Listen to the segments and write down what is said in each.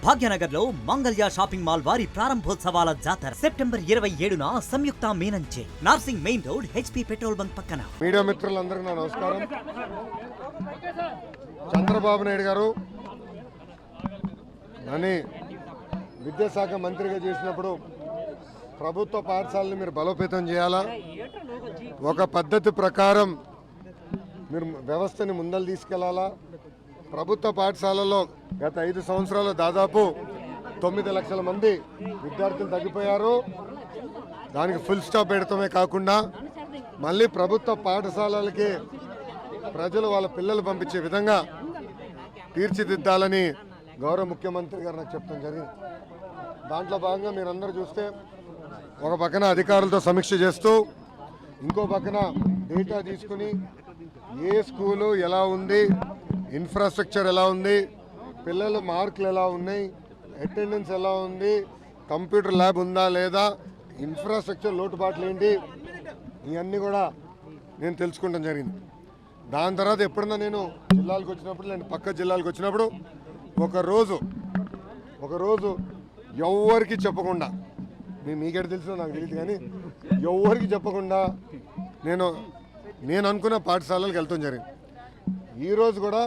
భాగ్యనగర్ లో Mangalya shopping mall వారి ప్రారంభోత్సవాల జాతర సెప్టెంబర్ 27న సంయుక్త మీనంచే Narsing main road HP petrol bunk పక్కన. మీడియా మిత్రులందరికీ నా నమస్కారం. చంద్రబాబు నాయుడు గారు అని విద్యాశాఖ మంత్రిగా చేసినప్పుడు ప్రభుత్వ పాఠశాలని మీరు బలోపేతం చేయాలా, ఒక పద్ధతి ప్రకారం మీరు వ్యవస్థని ముందలు తీసుకెళ్లాలా. ప్రభుత్వ పాఠశాలలో గత 5 సంవత్సరాలు దాదాపు 9 లక్షల మంది విద్యార్థులు తగ్గిపోయారు. దానికి ఫుల్ స్టాప్ పెడతామే కాకుండా మళ్ళీ ప్రభుత్వ పాఠశాలలకి ప్రజలు వాళ్ళ పిల్లలు పంపించే విధంగా తీర్చిదిద్దాలని గౌరవ ముఖ్యమంత్రి గారు నాకు చెప్తాం జరిగింది. దాంట్లో భాగంగా మీరందరూ చూస్తే ఒక పక్కన అధికారులతో సమీక్ష చేస్తూ ఇంకో పక్కన డేటా తీసుకుని ఏ స్కూలు ఎలా ఉంది, ఇన్ఫ్రాస్ట్రక్చర్ ఎలా ఉంది, పిల్లల మార్కులు ఎలా ఉన్నాయి, అటెండెన్స్ ఎలా ఉంది, కంప్యూటర్ ల్యాబ్ ఉందా లేదా, ఇన్ఫ్రాస్ట్రక్చర్ లోటుపాట్లు ఏంటి, ఇవన్నీ కూడా నేను తెలుసుకుంటాం జరిగింది. దాని తర్వాత ఎప్పుడన్నా నేను జిల్లాలకు వచ్చినప్పుడు నేను పక్క జిల్లాలకు వచ్చినప్పుడు ఒకరోజు ఎవరికి చెప్పకుండా, మీకెక్కడ తెలుసు నాకు తెలియదు కానీ ఎవరికి చెప్పకుండా నేను అనుకున్న పాఠశాలలకు వెళ్తాం జరిగింది. ఈరోజు కూడా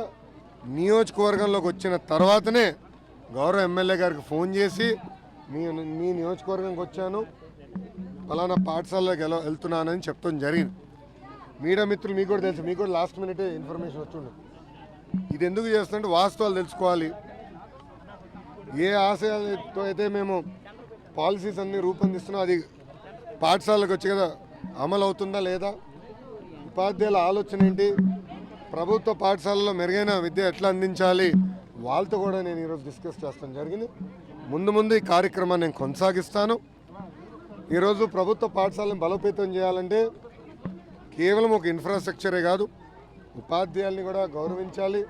నియోజకవర్గంలోకి వచ్చిన తర్వాతనే గౌరవ ఎమ్మెల్యే గారికి ఫోన్ చేసి మీ నియోజకవర్గంకి వచ్చాను, ఫలానా పాఠశాలలోకి వెళ్తున్నానని చెప్తాం జరిగింది. మీడియా మిత్రులు మీకు కూడా తెలుసు, మీకు కూడా లాస్ట్ మినిటే ఇన్ఫర్మేషన్ వచ్చింది. ఇది ఎందుకు చేస్తుంటే వాస్తవాలు తెలుసుకోవాలి. ఏ ఆశయాలతో అయితే మేము పాలసీస్ అన్నీ రూపొందిస్తున్నాం అది పాఠశాలకు వచ్చి కదా అమలు అవుతుందా లేదా, ఉపాధ్యాయుల ఆలోచన ఏంటి, ప్రభుత్వ పాఠశాలలో మెరుగైన విద్య ఎట్లా అందించాలి, వాళ్ళతో కూడా నేను ఈరోజు డిస్కస్ చేస్తాను జరిగింది. ముందు ఈ కార్యక్రమాన్ని నేను కొనసాగిస్తాను. ఈరోజు ప్రభుత్వ పాఠశాలను బలోపేతం చేయాలంటే కేవలం ఒక ఇన్ఫ్రాస్ట్రక్చరే కాదు, ఉపాధ్యాయుల్ని కూడా గౌరవించాలి,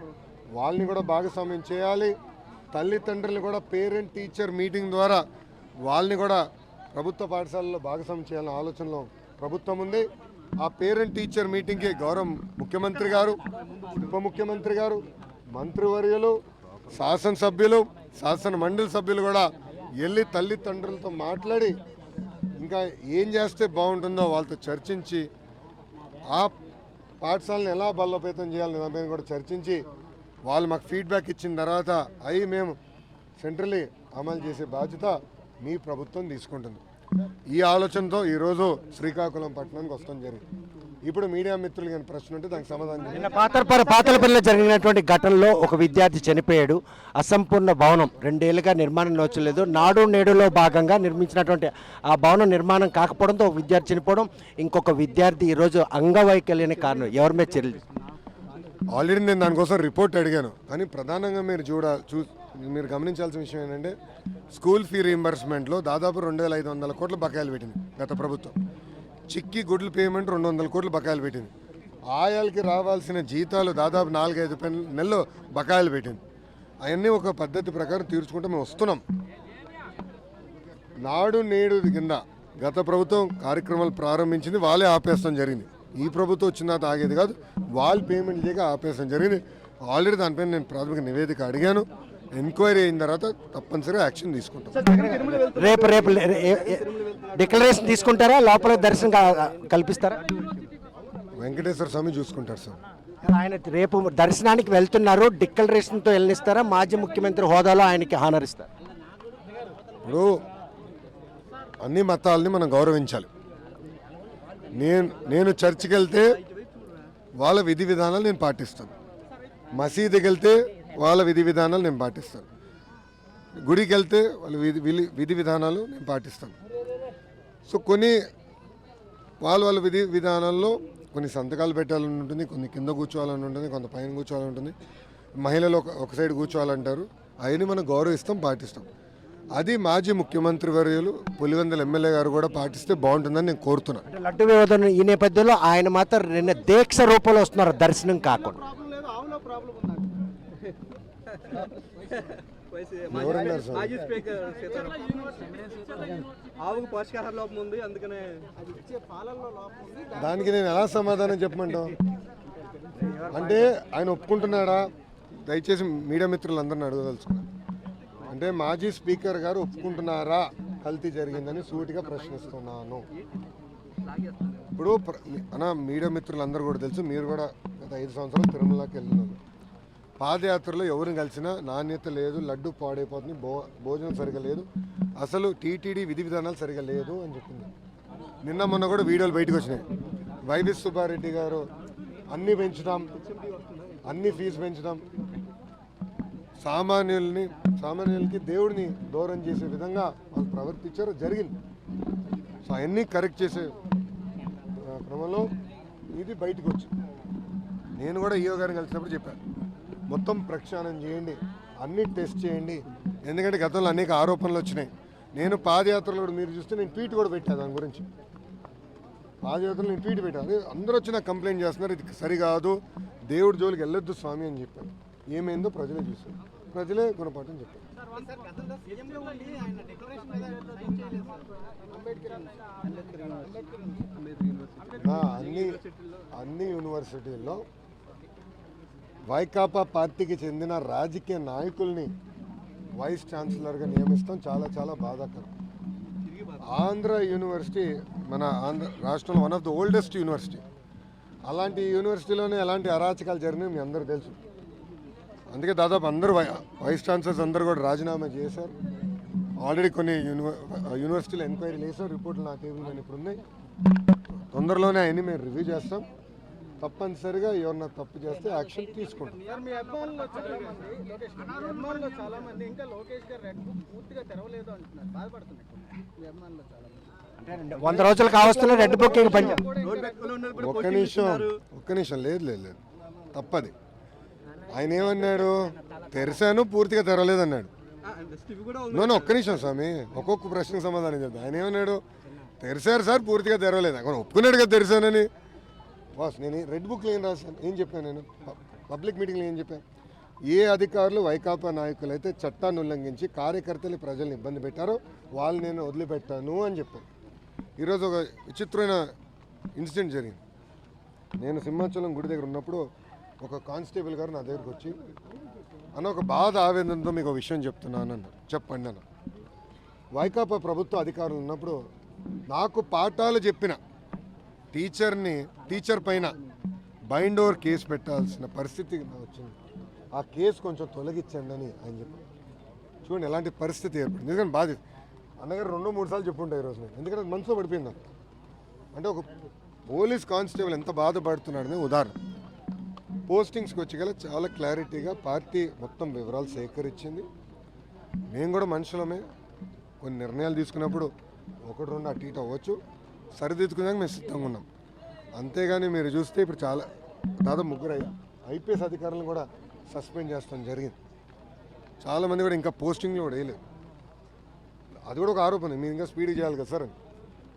వాళ్ళని కూడా భాగస్వామ్యం చేయాలి. తల్లిదండ్రులు కూడా పేరెంట్ టీచర్ మీటింగ్ ద్వారా వాళ్ళని కూడా ప్రభుత్వ పాఠశాలలో భాగస్వామ్యం చేయాలనే ఆలోచనలో ప్రభుత్వం ఉంది. ఆ పేరెంట్ టీచర్ మీటింగ్కి గౌరవ ముఖ్యమంత్రి గారు, ఉప ముఖ్యమంత్రి గారు, మంత్రివర్యులు, శాసనసభ్యులు, శాసన మండలి సభ్యులు కూడా వెళ్ళి తల్లిదండ్రులతో మాట్లాడి ఇంకా ఏం చేస్తే బాగుంటుందో వాళ్ళతో చర్చించి ఆ పాఠశాలను ఎలా బలోపేతం చేయాలని దాని మీద కూడా చర్చించి వాళ్ళు మాకు ఫీడ్బ్యాక్ ఇచ్చిన తర్వాత అవి మేము సెంట్రలీ అమలు చేసే బాధ్యత మీ ప్రభుత్వం తీసుకుంటుంది. ఈ ఆలోచనతో ఈరోజు శ్రీకాకుళం పట్టణానికి వస్తాం జరిగింది. ఇప్పుడు మీడియా మిత్రులు కానీ ప్రశ్న ఉంటే దానికి సమాధానం. పాతలపల్లిలో జరిగినటువంటి ఘటనలో ఒక విద్యార్థి చనిపోయాడు. అసంపూర్ణ భవనం 2 ఏళ్లుగా నిర్మాణం నోచలేదు. నాడు నేడులో భాగంగా నిర్మించినటువంటి ఆ భవనం నిర్మాణం కాకపోవడంతో ఒక విద్యార్థి చనిపోవడం, ఇంకొక విద్యార్థి ఈరోజు అంగవైకల్యానికి కారణం. ఎవరి మీద చర్యలు? ఆల్రెడీ నేను దానికోసం రిపోర్ట్ అడిగాను. కానీ ప్రధానంగా మీరు గమనించాల్సిన విషయం ఏంటంటే స్కూల్ ఫీ రీయింబర్స్మెంట్లో దాదాపు 2500 కోట్ల బకాయిలు పెట్టింది గత ప్రభుత్వం. చిక్కి గుడ్ల పేమెంట్ 200 కోట్ల బకాయిలు పెట్టింది. ఆయాలకి రావాల్సిన జీతాలు దాదాపు 4-5 నెలలు బకాయిలు పెట్టింది. అవన్నీ ఒక పద్ధతి ప్రకారం తీర్చుకుంటూ మేము వస్తున్నాం. నాడు నేడు కింద గత ప్రభుత్వం కార్యక్రమాలు ప్రారంభించింది, వాళ్ళే ఆపేస్తాం జరిగింది. ఈ ప్రభుత్వం వచ్చిన తర్వాత ఆగేది కాదు, వాళ్ళు పేమెంట్ చేయక ఆపేస్తాం జరిగింది. ఆల్రెడీ దానిపైన నేను ప్రాథమిక నివేదిక అడిగాను. ఎంక్వైరీ అయిన తర్వాత తప్పనిసరిగా యాక్షన్ తీసుకుంటాం. రేపు డిక్లరేషన్ తీసుకుంటారా, లోపల దర్శనం కల్పిస్తారా? వెంకటేశ్వర స్వామి చూసుకుంటారు సార్. ఆయన రేపు దర్శనానికి వెళ్తున్నారు, డిక్లరేషన్తో వెళ్ళనిస్తారా? మాజీ ముఖ్యమంత్రి హోదాలో ఆయనకి హానర్ ఇస్తారు. ఇప్పుడు అన్ని మతాలని మనం గౌరవించాలి. నేను చర్చికి వెళ్తే వాళ్ళ విధి విధానాలు నేను పాటిస్తాను, మసీదుకి వెళ్తే వాళ్ళ విధి విధానాలు నేను పాటిస్తాను, గుడికి వెళ్తే వాళ్ళ విధి విధానాలు నేను పాటిస్తాను. సో కొన్ని వాళ్ళ విధి విధానాల్లో కొన్ని సంతకాలు పెట్టాలని ఉంటుంది, కొన్ని కింద కూర్చోవాలని ఉంటుంది, కొంత పైన కూర్చోవాలని ఉంటుంది, మహిళలు ఒక సైడ్ కూర్చోవాలంటారు. అవన్నీ మనం గౌరవిస్తాం, పాటిస్తాం. అది మాజీ ముఖ్యమంత్రి వర్యులు పులివెందుల ఎమ్మెల్యే గారు కూడా పాటిస్తే బాగుంటుందని నేను కోరుతున్నాను. లడ్డు వివాదం ఈ నేపథ్యంలో ఆయన మాత్రం 2 దీక్ష రూపంలో వస్తున్నారు, దర్శనం కాకుండా. దానికి నేను ఎలా సమాధానం చెప్పమంటావు? అంటే ఆయన ఒప్పుకుంటున్నాడా? దయచేసి మీడియా మిత్రులందరినీ అడగదలుచుకున్నాను. అంటే మాజీ స్పీకర్ గారు ఒప్పుకుంటున్నారా కల్తీ జరిగిందని సూటిగా ప్రశ్నిస్తున్నాను. ఇప్పుడు మీడియా మిత్రులందరూ కూడా తెలుసు, మీరు కూడా గత 5 సంవత్సరాలు తిరుమలకి వెళ్ళినారు. పాదయాత్రలో ఎవరిని కలిసినా నాణ్యత లేదు, లడ్డు పాడైపోతుంది, భోజనం సరిగా లేదు, అసలు టీటీడీ విధి విధానాలు సరిగా లేదు అని చెప్పింది. నిన్న మొన్న కూడా వీడియోలు బయటకు వచ్చినాయి. వైవి సుబ్బారెడ్డి గారు అన్నీ పెంచుతాం, అన్ని ఫీజు పెంచుతాం, సామాన్యులకి దేవుడిని దూరం చేసే విధంగా వాళ్ళు ప్రవర్తించారు, జరిగింది. సో అవన్నీ కరెక్ట్ చేసే క్రమంలో ఇది బయటకు వచ్చింది. నేను కూడా ఈఓ గారిని కలిసినప్పుడు చెప్పాను, మొత్తం ప్రక్షాళన చేయండి, అన్ని టెస్ట్ చేయండి, ఎందుకంటే గతంలో అనేక ఆరోపణలు వచ్చినాయి. నేను పాదయాత్రలో కూడా మీరు చూస్తే నేను ట్వీట్ కూడా పెట్టాను దాని గురించి. పాదయాత్రలో నేను ట్వీట్ పెట్టాను, అందరూ వచ్చి నాకు కంప్లైంట్ చేస్తున్నారు, ఇది సరికాదు, దేవుడి జోలికి వెళ్ళొద్దు స్వామి అని చెప్పాను. ఏమైందో ప్రజలే చూశారు, ప్రజలే గుణపాఠం చెప్పారు. అన్ని యూనివర్సిటీల్లో వైకాపా పార్టీకి చెందిన రాజకీయ నాయకుల్ని వైస్ ఛాన్సలర్గా నియమిస్తాం, చాలా చాలా బాధాకరం. ఆంధ్ర యూనివర్సిటీ మన ఆంధ్ర రాష్ట్రంలో one of the oldest university. అలాంటి యూనివర్సిటీలోనే ఎలాంటి అరాచకాలు జరిగినాయి మీ అందరూ తెలుసు. అందుకే దాదాపు అందరూ వైస్ ఛాన్సలర్స్ అందరూ కూడా రాజీనామా చేశారు. ఆల్రెడీ కొన్ని యూనివర్సిటీలు ఎంక్వైరీలు వేసారు, రిపోర్ట్లు నా టేబుల్ మీద ఇప్పుడు ఉన్నాయి. తొందరలోనే అవన్నీ మేము రివ్యూ చేస్తాం. తప్పనిసరిగా ఎవరన్నా తప్పు చేస్తే యాక్షన్ తీసుకుంటాం. 100 రోజులు కావస్తున్న రెడ్ బుక్. ఒక్క నిమిషం లేదు తప్పది. ఆయన ఏమన్నాడు, తెరిచాను పూర్తిగా తెరవలేదన్నాడు. ఒక్క నిమిషం స్వామి, ఒక్కొక్క ప్రశ్నకు సమాధానం చెప్తాను. ఆయన ఏమన్నాడు, తెరిచారు సార్ పూర్తిగా తెరవలేదు. అక్కడ ఒప్పుకున్నాడు కదా తెరిచానని. బాస్ నేను రెడ్ బుక్లో ఏం రాశాను, ఏం చెప్పాను, నేను పబ్లిక్ మీటింగ్లో ఏం చెప్పాను, ఏ అధికారులు వైకాపా నాయకులు అయితే చట్టాన్ని ఉల్లంఘించి కార్యకర్తలు ప్రజల్ని ఇబ్బంది పెట్టారో వాళ్ళు నేను వదిలిపెట్టాను అని చెప్పాను. ఈరోజు ఒక విచిత్రమైన ఇన్సిడెంట్ జరిగింది. నేను సింహాచలం గుడి దగ్గర ఉన్నప్పుడు ఒక కానిస్టేబుల్ గారు నా దగ్గరికి వచ్చి, అన్న ఒక బాధ ఆవేదనతో మీకు ఒక విషయం చెప్తున్నాను అన్నారు. చెప్పండి అన్న. వైకాపా ప్రభుత్వ అధికారులు ఉన్నప్పుడు నాకు పాఠాలు చెప్పిన టీచర్ పైన బైండ్ ఓవర్ కేసు పెట్టాల్సిన పరిస్థితి వచ్చింది. ఆ కేసు కొంచెం తొలగించండి అని ఆయన చెప్పారు. చూడండి ఎలాంటి పరిస్థితి ఏర్పడింది. ఎందుకంటే బాధ అన్నగారు 2-3 సార్లు చెప్పుంటాయి ఈరోజు నేను, ఎందుకంటే అది మనసులో పడిపోయింది నాకు. అంటే ఒక పోలీస్ కానిస్టేబుల్ ఎంత బాధపడుతున్నాడని ఉదాహరణ. పోస్టింగ్స్కి వచ్చి గల చాలా క్లారిటీగా పార్టీ మొత్తం వివరాలు సేకరించింది. మేము కూడా మనుషులమే, కొన్ని నిర్ణయాలు తీసుకున్నప్పుడు 1-2 అటు ఇటు అవ్వచ్చు, సరిదిద్దుకున్నాక మేము సిద్ధంగా ఉన్నాం. అంతేగాని మీరు చూస్తే ఇప్పుడు చాలా దాదాపు 3 ఐపీఎస్ అధికారులను కూడా సస్పెండ్ చేస్తాం జరిగింది. చాలామంది కూడా ఇంకా పోస్టింగ్లో కూడా వేయలేదు. అది కూడా ఒక ఆరోపణ, మీరు ఇంకా స్పీడ్ చేయాలి కదా సార్ అని.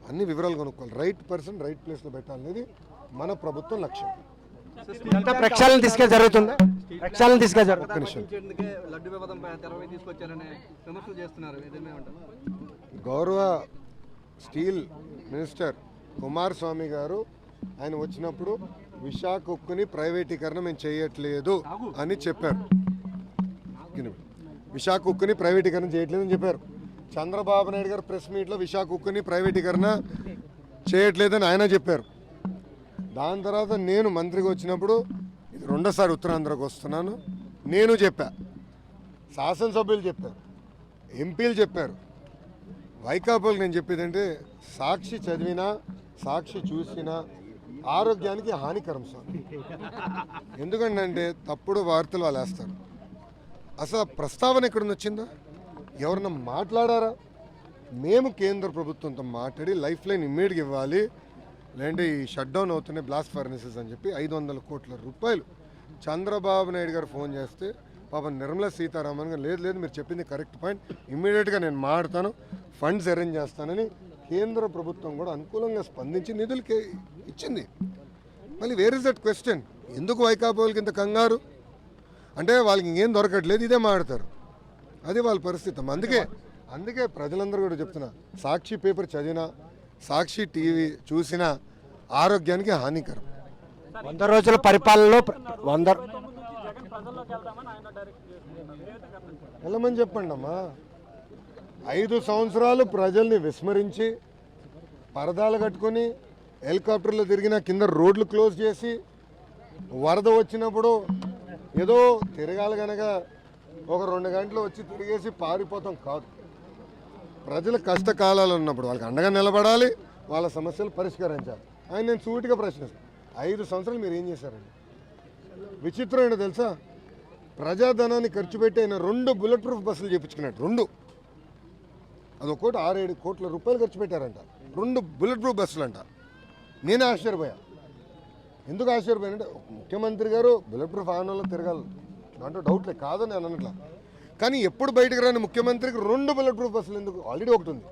అన్ని వివరాలు కొనుక్కోవాలి, రైట్ పర్సన్ రైట్ ప్లేస్లో పెట్టాలనేది మన ప్రభుత్వం లక్ష్యం. ప్రక్షాళన తీసుకెళ్ళి జరుగుతుందా? ప్రక్షాళన తీసుకెళ్ళి గౌరవ స్టీల్ మినిస్టర్ కుమారస్వామి గారు ఆయన వచ్చినప్పుడు విశాఖ ఉక్కుని ప్రైవేటీకరణ మేము చేయట్లేదు అని చెప్పారు. విశాఖ ఉక్కుని ప్రైవేటీకరణ చేయట్లేదు అని చెప్పారు. చంద్రబాబు నాయుడు గారు ప్రెస్ మీట్లో విశాఖ ఉక్కుని ప్రైవేటీకరణ చేయట్లేదని ఆయన చెప్పారు. దాని తర్వాత నేను మంత్రిగా వచ్చినప్పుడు ఇది 2వ ఉత్తరాంధ్రకు వస్తున్నాను, నేను చెప్పా, శాసనసభ్యులు చెప్పారు, ఎంపీలు చెప్పారు. వైకాపాకు నేను చెప్పేది అంటే సాక్షి చదివినా సాక్షి చూసినా ఆరోగ్యానికి హానికరం స్వామి. ఎందుకంటే తప్పుడు వార్తలు వాళ్ళు వేస్తారు. అసలు ప్రస్తావన ఎక్కడుంది వచ్చిందా, ఎవరన్నా మాట్లాడారా? మేము కేంద్ర ప్రభుత్వంతో మాట్లాడి లైఫ్ లైన్ ఇమ్మీడియట్గా ఇవ్వాలి, లేదంటే ఈ షట్ డౌన్ అవుతున్నాయి బ్లాస్ట్ ఫర్నేసెస్ అని చెప్పి 500 కోట్ల రూపాయలు చంద్రబాబు నాయుడు గారు ఫోన్ చేస్తే పాపం నిర్మలా సీతారామన్ గారు లేదు మీరు చెప్పింది కరెక్ట్ పాయింట్, ఇమ్మీడియట్గా నేను మాట్లాడతాను, ఫండ్స్ అరేంజ్ చేస్తానని కేంద్ర ప్రభుత్వం కూడా అనుకూలంగా స్పందించి నిధులకి ఇచ్చింది. మళ్ళీ వేర్ ఇస్ దట్ క్వశ్చన్, ఎందుకు వైకాపా వాళ్ళకి ఇంత కంగారు అంటే వాళ్ళకి ఇంకేం దొరకట్లేదు, ఇదే మాట్లాడతారు, అది వాళ్ళ పరిస్థితి. అందుకే ప్రజలందరూ కూడా చెప్తున్నా, సాక్షి పేపర్ చదివినా సాక్షి టీవీ చూసినా ఆరోగ్యానికి హానికరం. 100 రోజుల పరిపాలనలో వెళ్ళమని చెప్పండి అమ్మా. 5 సంవత్సరాలు ప్రజల్ని విస్మరించి పరదాలు కట్టుకొని హెలికాప్టర్లో తిరిగిన కింద రోడ్లు క్లోజ్ చేసి వరద వచ్చినప్పుడు ఏదో తిరగాలి కనుక ఒక 2 గంటలు వచ్చి తిరిగేసి పారిపోతాం కాదు. ప్రజల కష్టకాలాలు ఉన్నప్పుడు వాళ్ళకి అండగా నిలబడాలి, వాళ్ళ సమస్యలు పరిష్కరించాలి. ఆయన నేను సూటిగా ప్రశ్నిస్తాను, 5 సంవత్సరాలు మీరు ఏం చేశారండి? విచిత్రం ఏంటో తెలుసా, ప్రజాధనాన్ని ఖర్చు పెట్టి ఆయన 2 బుల్లెట్ ప్రూఫ్ బస్సులు చేయించుకున్నాడు. 2, అదొకటి 6-7 కోట్ల రూపాయలు ఖర్చు పెట్టారంట. 2 బుల్లెట్ ప్రూఫ్ బస్సులు అంట. నేనే ఆశ్చర్యపోయా. ఎందుకు ఆశ్చర్యపోయానంటే ముఖ్యమంత్రి గారు బుల్లెట్ ప్రూఫ్ ఆనలో తిరగాలి, దాంట్లో డౌట్లే, కాదని నేను అనట్లా. కానీ ఎప్పుడు బయటకు రాని ముఖ్యమంత్రికి 2 బుల్లెట్ ప్రూఫ్ బస్సులు ఎందుకు? ఆల్రెడీ ఒకటి ఉంది,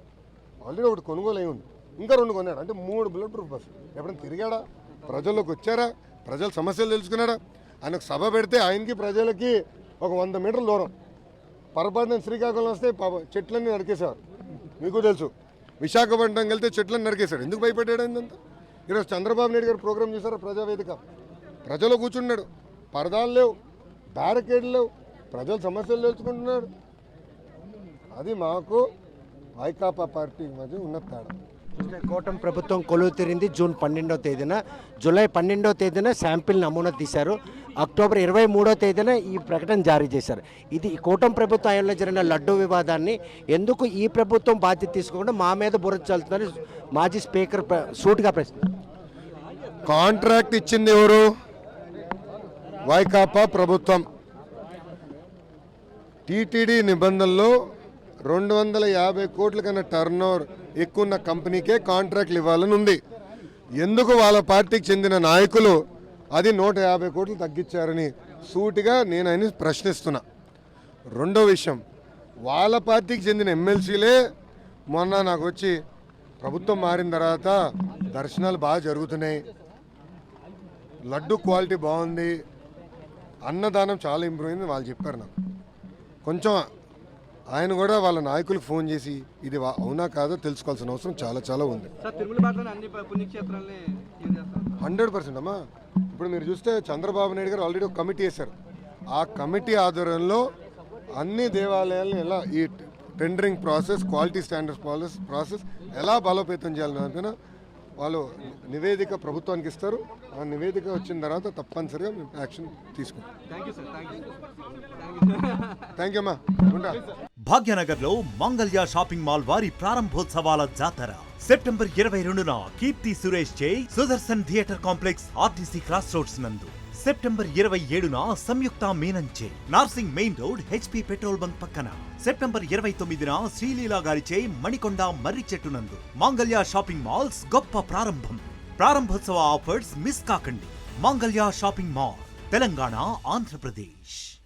ఆల్రెడీ ఒకటి కొనుగోలు అయి ఉంది, ఇంకా 2 కొన్నాడు, అంటే 3 బుల్లెట్ ప్రూఫ్ బస్సులు. ఎప్పుడైనా తిరిగాడా? ప్రజల్లోకి వచ్చారా? ప్రజల సమస్యలు తెలుసుకున్నాడా? ఆయనకు సభ పెడితే ఆయనకి ప్రజలకి ఒక 100 మీటర్ల దూరం. పొరపాటున శ్రీకాకుళం వస్తే చెట్లన్నీ నరికేశారు, మీకు తెలుసు. విశాఖపట్నం వెళ్తే చెట్లను నరికేశాడు. ఎందుకు భయపడ్డాడు అంతా? ఈరోజు చంద్రబాబు నాయుడు గారు ప్రోగ్రామ్ చేశారు, ప్రజావేదిక. ప్రజలు కూర్చున్నాడు, పరదాలు లేవు, బ్యారికేడ్లు లేవు, ప్రజల సమస్యలు తెలుసుకుంటున్నాడు. అది మాకు వైకాపా పార్టీ మధ్య ఉన్న తేడా. కూటమి ప్రభుత్వం కొలువు తీరింది జూన్ 12వ తేదీన. జూలై 12వ తేదీన శాంపిల్ నమూనా తీశారు. అక్టోబర్ 23వ తేదీన ఈ ప్రకటన జారీ చేశారు. ఇది కూటమి ప్రభుత్వం హయాంలో జరిగిన లడ్డూ వివాదాన్ని ఎందుకు ఈ ప్రభుత్వం బాధ్యత తీసుకోకుండా మా మీద బురద చల్లుతుందని మాజీ స్పీకర్ సూటిగా ప్రశ్న. కాంట్రాక్ట్ ఇచ్చింది ఎవరు? వైకాపా ప్రభుత్వం. టీటీడీ నిబంధనల్లో 250 కోట్ల కన్నా టర్న్ ఓవర్ ఎక్కువ ఉన్న కంపెనీకే కాంట్రాక్ట్లు ఇవ్వాలని ఉంది. ఎందుకు వాళ్ళ పార్టీకి చెందిన నాయకులు అది 150 కోట్లు తగ్గించారని సూటిగా నేను ఆయన ప్రశ్నిస్తున్నా. రెండో విషయం, వాళ్ళ పార్టీకి చెందిన ఎమ్మెల్సీలే మొన్న నాకు వచ్చి ప్రభుత్వం మారిన తర్వాత దర్శనాలు బాగా జరుగుతున్నాయి, లడ్డు క్వాలిటీ బాగుంది, అన్నదానం చాలా ఇంప్రూవ్ అయింది వాళ్ళు చెప్పారు నాకు. కొంచెం ఆయన కూడా వాళ్ళ నాయకులకు ఫోన్ చేసి ఇది అవునా కాదో తెలుసుకోవాల్సిన అవసరం చాలా చాలా ఉంది. 100% అమ్మా. ఇప్పుడు మీరు చూస్తే చంద్రబాబు నాయుడు గారు ఆల్రెడీ ఒక కమిటీ వేశారు. ఆ కమిటీ ఆధ్వర్యంలో అన్ని దేవాలయాలను ఎలా ఈ tendering process, quality standards process ఎలా బలోపేతం చేయాలని వాళ్ళు నివేదిక ప్రభుత్వానికి ఇస్తారు. ఆ నివేదిక వచ్చిన తర్వాత తప్పనిసరిగా మేము యాక్షన్ తీసుకుంటాం. థ్యాంక్ యూ అమ్మా. ఉంటా. భాగ్యనగర్లో మంగళ్య షాపింగ్ మాల్ వారి ప్రారంభోత్సవాల జాతర సెప్టెంబర్ 22న కీర్తి సురేష్ చే Sudarshan theatre complex RTC cross roads నందు. సెప్టెంబర్ 27న సంయుక్త మీనన్ చే Narsingi main road HP petrol bunk పక్కన. సెప్టెంబర్ 29న శ్రీలీలా గారిచే మణికొండ మర్రి చెట్టు నందు. మంగళ్య షాపింగ్ మాల్స్ గొప్ప ప్రారంభం. ప్రారంభోత్సవ ఆఫర్స్ మిస్ కాకండి. Mangalya shopping mall, Telangana, Andhra Pradesh.